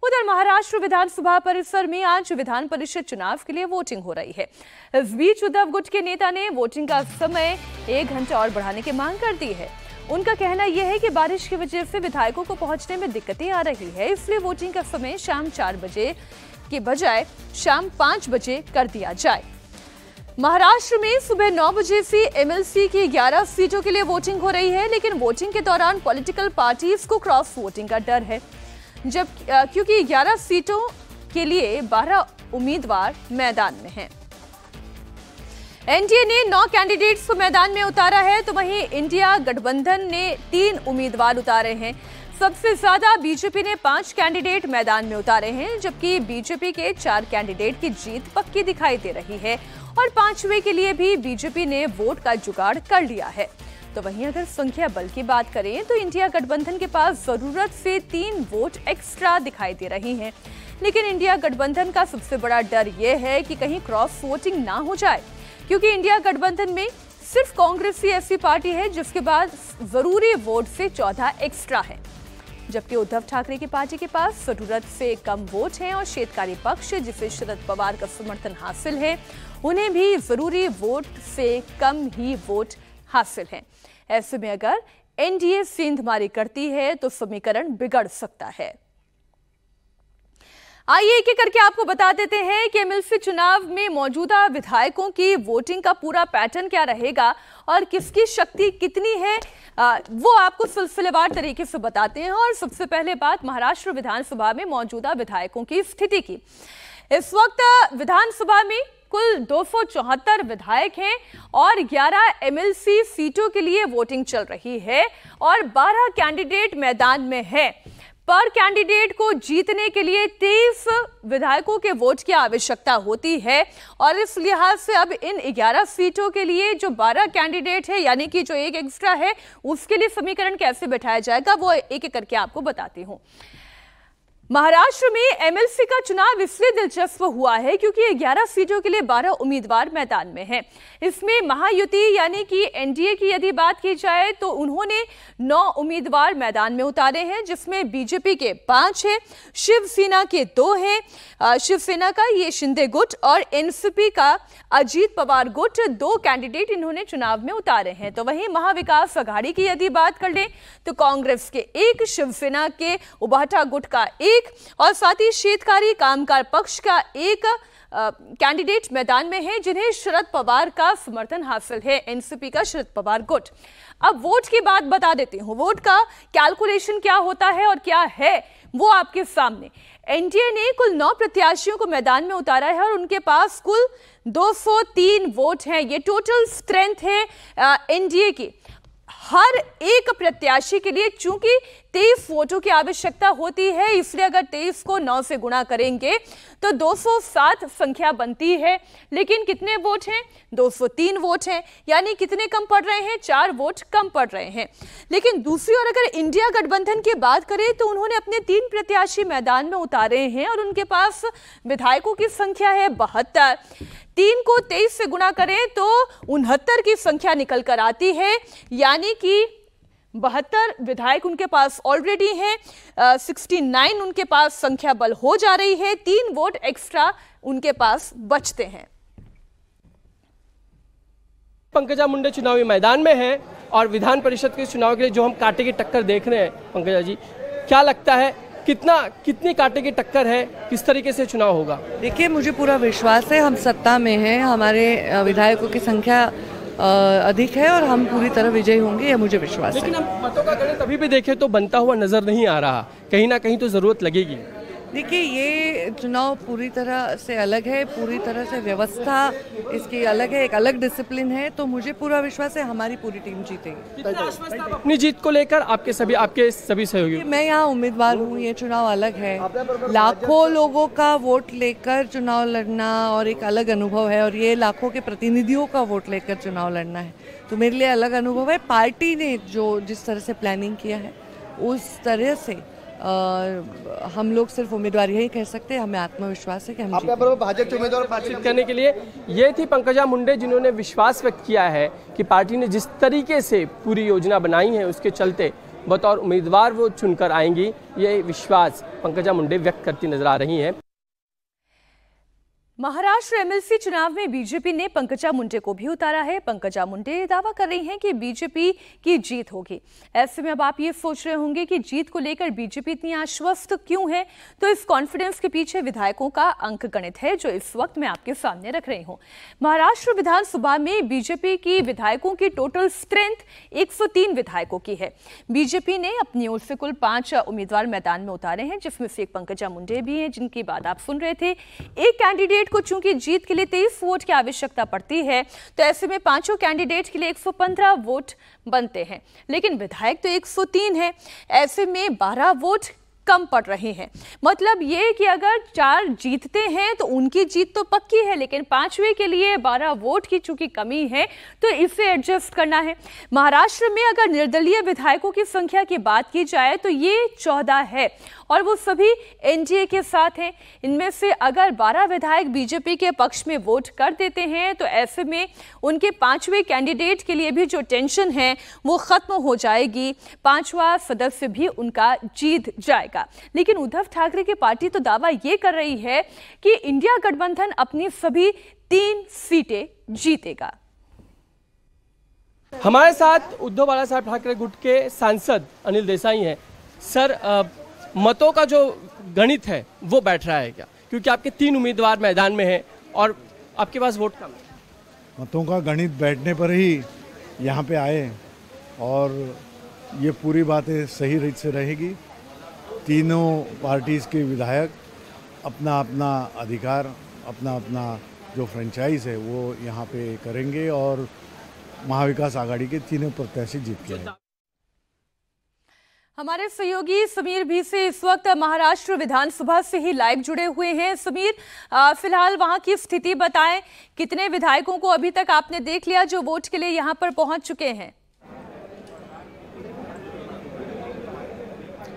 उधर महाराष्ट्र विधानसभा परिसर में आज विधान परिषद चुनाव के लिए वोटिंग हो रही है। इस बीच उद्धव गुट के नेता ने वोटिंग का समय 1 घंटा और बढ़ाने की मांग कर दी है। उनका कहना यह है कि बारिश की वजह से विधायकों को पहुंचने में दिक्कतें आ रही है, इसलिए वोटिंग का समय शाम 4 बजे के बजाय शाम 5 बजे कर दिया जाए। महाराष्ट्र में सुबह 9 बजे से एमएलसी की 11 सीटों के लिए वोटिंग हो रही है, लेकिन वोटिंग के दौरान पॉलिटिकल पार्टीज को क्रॉस वोटिंग का डर है, जब क्योंकि 11 सीटों के लिए 12 उम्मीदवार मैदान में हैं। एनडीए ने 9 कैंडिडेट्स को मैदान में उतारा है, तो वहीं इंडिया गठबंधन ने 3 उम्मीदवार उतारे हैं। सबसे ज्यादा बीजेपी ने 5 कैंडिडेट मैदान में उतारे हैं, जबकि बीजेपी के 4 कैंडिडेट की जीत पक्की दिखाई दे रही है और 5वें के लिए भी बीजेपी ने वोट का जुगाड़ कर लिया है। तो वहीं अगर संख्या बल की बात करें तो इंडिया गठबंधन के पास जरूरत से 3 वोट एक्स्ट्रा दिखाई दे रही हैं, लेकिन इंडिया गठबंधन का सबसे बड़ा डर यह है कि कहीं क्रॉस वोटिंग ना हो जाए, क्योंकि इंडिया गठबंधन में सिर्फ कांग्रेस ही ऐसी पार्टी है जिसके पास जरूरी वोट से 14 एक्स्ट्रा है, जबकि उद्धव ठाकरे की पार्टी के पास जरूरत से कम वोट हैं और शेतकारी पक्ष जिसे शरद पवार का समर्थन हासिल है उन्हें भी जरूरी वोट से कम ही वोट हासिल है। ऐसे में अगर एनडीए सेंधमारी करती है तो समीकरण बिगड़ सकता है। आइए एक एक करके आपको बता देते हैं कि एमएलसी चुनाव में मौजूदा विधायकों की वोटिंग का पूरा पैटर्न क्या रहेगा और किसकी शक्ति कितनी है, वो आपको सिलसिलेवार तरीके से बताते हैं। और सबसे पहले बात महाराष्ट्र विधानसभा में मौजूदा विधायकों की स्थिति की। इस वक्त विधानसभा में कुल 274 विधायक हैं और 11 एमएलसी सीटों के लिए वोटिंग चल रही है और 12 कैंडिडेट मैदान में हैं। पर कैंडिडेट को जीतने के लिए 23 विधायकों के वोट की आवश्यकता होती है और इस लिहाज से अब इन 11 सीटों के लिए जो 12 कैंडिडेट है, यानी कि जो एक एक्स्ट्रा है, उसके लिए समीकरण कैसे बैठाया जाएगा वो एक एक करके आपको बताती हूं। महाराष्ट्र में एमएलसी का चुनाव इसलिए दिलचस्प हुआ है क्योंकि 11 सीटों के लिए 12 उम्मीदवार मैदान में हैं। इसमें महायुति यानी कि एनडीए की यदि बात की जाए तो उन्होंने 9 उम्मीदवार मैदान में उतारे हैं, जिसमें बीजेपी के 5 हैं, शिवसेना के 2 हैं, शिवसेना का ये शिंदे गुट और एनसीपी का अजीत पवार गुट 2 कैंडिडेट इन्होंने चुनाव में उतारे हैं। तो वहीं महाविकास अघाड़ी की यदि बात कर लें तो कांग्रेस के 1, शिवसेना के उबाटा गुट का 1 और साथ ही शेतकारी कामगार पक्ष का 1 कैंडिडेट मैदान में है, जिन्हें शरद पवार का समर्थन हासिल है, एनसीपी का शरद पवार गुट। अब वोट की बात बता देती हूं, वोट का कैलकुलेशन क्या होता है और क्या है वो आपके सामने। एनडीए ने कुल 9 प्रत्याशियों को मैदान में उतारा है और उनके पास कुल 203 वोट हैं। ये टोटल स्ट्रेंथ है एनडीए की। हर एक प्रत्याशी के लिए चूंकि 23 वोटों की आवश्यकता होती है, इसलिए अगर 23 को 9 से गुणा करेंगे तो 207 संख्या बनती है। लेकिन कितने वोट हैं? 203 वोट हैं, यानी कितने कम पड़ रहे हैं? 4 वोट कम पड़ रहे हैं। लेकिन दूसरी ओर अगर इंडिया गठबंधन की बात करें तो उन्होंने अपने 3 प्रत्याशी मैदान में उतारे हैं और उनके पास विधायकों की संख्या है 72। 3 को 23 से गुणा करें तो 69 की संख्या निकल कर आती है, यानी कि 72 विधायक उनके पास ऑलरेडी हैं, 69 उनके पास संख्या बल हो जा रही है, 3 वोट एक्स्ट्रा उनके पास बचते हैं। पंकजा मुंडे चुनावी मैदान में है और विधान परिषद के चुनाव के लिए जो हम कांटे की टक्कर देख रहे हैं, पंकजा जी क्या लगता है कितनी कांटे की टक्कर है, किस तरीके से चुनाव होगा? देखिए, मुझे पूरा विश्वास है, हम सत्ता में हैं, हमारे विधायकों की संख्या अधिक है और हम पूरी तरह विजयी होंगे, यह मुझे विश्वास है। लेकिन हम मतों का गणित अभी भी देखें तो बनता हुआ नजर नहीं आ रहा, कहीं ना कहीं तो जरूरत लगेगी। देखिए, ये चुनाव पूरी तरह से अलग है, पूरी तरह से व्यवस्था इसकी अलग है, एक अलग डिसिप्लिन है, तो मुझे पूरा विश्वास है हमारी पूरी टीम जीतेगी। अपनी जीत को लेकर आपके सभी सहयोगी? मैं यहाँ उम्मीदवार हूँ, ये चुनाव अलग है, लाखों लोगों का वोट लेकर चुनाव लड़ना और एक अलग अनुभव है, और ये लाखों के प्रतिनिधियों का वोट लेकर चुनाव लड़ना है, तो मेरे लिए अलग अनुभव है। पार्टी ने जिस तरह से प्लानिंग किया है उस तरह से हम लोग सिर्फ उम्मीदवार यही कह सकते हैं, हमें आत्मविश्वास है कि हम भाजपा उम्मीदवार बातचीत करने के लिए ये थी पंकजा मुंडे, जिन्होंने विश्वास व्यक्त किया है कि पार्टी ने जिस तरीके से पूरी योजना बनाई है उसके चलते बतौर उम्मीदवार वो चुनकर आएंगी, ये विश्वास पंकजा मुंडे व्यक्त करती नजर आ रही हैं। महाराष्ट्र एमएलसी चुनाव में बीजेपी ने पंकजा मुंडे को भी उतारा है। पंकजा मुंडे दावा कर रही हैं कि बीजेपी की जीत होगी। ऐसे में अब आप ये सोच रहे होंगे कि जीत को लेकर बीजेपी इतनी आश्वस्त क्यों है, तो इस कॉन्फिडेंस के पीछे विधायकों का अंक गणित है जो इस वक्त मैं आपके सामने रख रही हूं। महाराष्ट्र विधानसभा में बीजेपी की विधायकों की टोटल स्ट्रेंथ 103 विधायकों की है। बीजेपी ने अपनी ओर से कुल 5 उम्मीदवार मैदान में उतारे हैं, जिसमें से एक पंकजा मुंडे भी हैं, जिनकी बात आप सुन रहे थे। एक कैंडिडेट को चूंकि जीत के लिए 23 वोट की आवश्यकता पड़ती है, तो ऐसे में पांचों कैंडिडेट के लिए 115 वोट बनते हैं, लेकिन विधायक तो 103 है। ऐसे में 12 वोट कम पड़ रहे हैं। मतलब ये कि अगर 4 जीतते हैं तो उनकी जीत तो पक्की है, लेकिन 5वें के लिए 12 वोट की चूंकि कमी है तो इसे एडजस्ट करना है। महाराष्ट्र में अगर निर्दलीय विधायकों की संख्या की बात की जाए तो ये 14 है और वो सभी एनडीए के साथ हैं। इनमें से अगर 12 विधायक बीजेपी के पक्ष में वोट कर देते हैं तो ऐसे में उनके 5वें कैंडिडेट के लिए भी जो टेंशन है वो खत्म हो जाएगी, 5वां सदस्य भी उनका जीत जाएगा। लेकिन उद्धव ठाकरे की पार्टी तो दावा ये कर रही है कि इंडिया गठबंधन अपनी सभी 3 सीटें जीतेगा। हमारे साथ उद्धव बाला साहब ठाकरे गुट के सांसद अनिल देसाई हैं। सर, मतों का जो गणित है वो बैठ रहा है क्या? क्योंकि आपके 3 उम्मीदवार मैदान में हैं और आपके पास वोट कम है। मतों का गणित बैठने पर ही यहाँ पे आए और ये पूरी बातें सही रीत से रहेगी। तीनों पार्टीज़ के विधायक अपना अपना अधिकार, अपना अपना जो फ्रेंचाइज है वो यहाँ पे करेंगे और महाविकास आघाड़ी के तीनों प्रत्याशी जीत के हैं। हमारे सहयोगी समीर भी से इस वक्त महाराष्ट्र विधानसभा से ही लाइव जुड़े हुए हैं। समीर, फिलहाल वहां की स्थिति बताएं, कितने विधायकों को अभी तक आपने देख लिया जो वोट के लिए यहां पर पहुंच चुके हैं?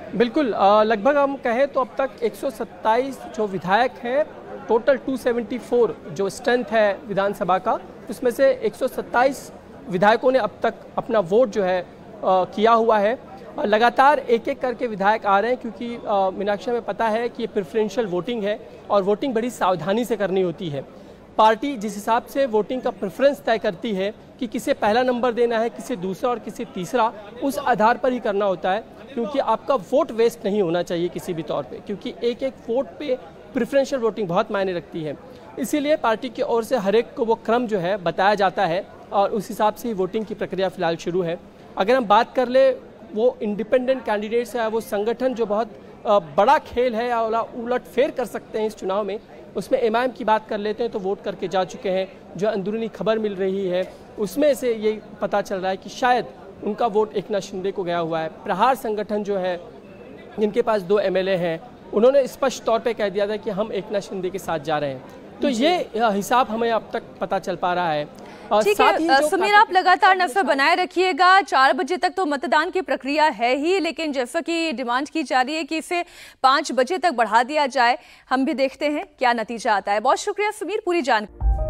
बिल्कुल, लगभग हम कहें तो अब तक 127 जो विधायक हैं, टोटल 274 जो स्ट्रेंथ है विधानसभा का, उसमें से 127 विधायकों ने अब तक अपना वोट जो है किया हुआ है। लगातार एक एक करके विधायक आ रहे हैं क्योंकि मीनाक्षी में पता है कि ये प्रेफरेंशियल वोटिंग है और वोटिंग बड़ी सावधानी से करनी होती है। पार्टी जिस हिसाब से वोटिंग का प्रेफरेंस तय करती है कि किसे पहला नंबर देना है, किसे दूसरा और किसे तीसरा, उस आधार पर ही करना होता है, क्योंकि आपका वोट वेस्ट नहीं होना चाहिए किसी भी तौर पे, क्योंकि एक एक वोट पे प्रेफरेंशियल वोटिंग बहुत मायने रखती है। इसीलिए पार्टी की ओर से हर एक को वो क्रम जो है बताया जाता है और उस हिसाब से ही वोटिंग की प्रक्रिया फिलहाल शुरू है। अगर हम बात कर ले वो इंडिपेंडेंट कैंडिडेट्स है, वो संगठन जो बहुत बड़ा खेल है या उलट फेर कर सकते हैं इस चुनाव में, उसमें एमआईएम की बात कर लेते हैं तो वोट करके जा चुके हैं। जो अंदरूनी खबर मिल रही है उसमें से ये पता चल रहा है कि शायद उनका वोट एकनाथ शिंदे को गया हुआ है। प्रहार संगठन जो है, जिनके पास 2 एमएलए हैं, उन्होंने स्पष्ट तौर पे कह दिया था कि हम एकनाथ शिंदे के साथ जा रहे हैं। तो ये हिसाब हमें अब तक पता चल पा रहा है। ठीक है समीर, आप लगातार नजर बनाए रखिएगा। 4 बजे तक तो मतदान की प्रक्रिया है ही, लेकिन जैसा कि डिमांड की जा रही है कि इसे 5 बजे तक बढ़ा दिया जाए, हम भी देखते हैं क्या नतीजा आता है। बहुत शुक्रिया समीर पूरी जानकारी।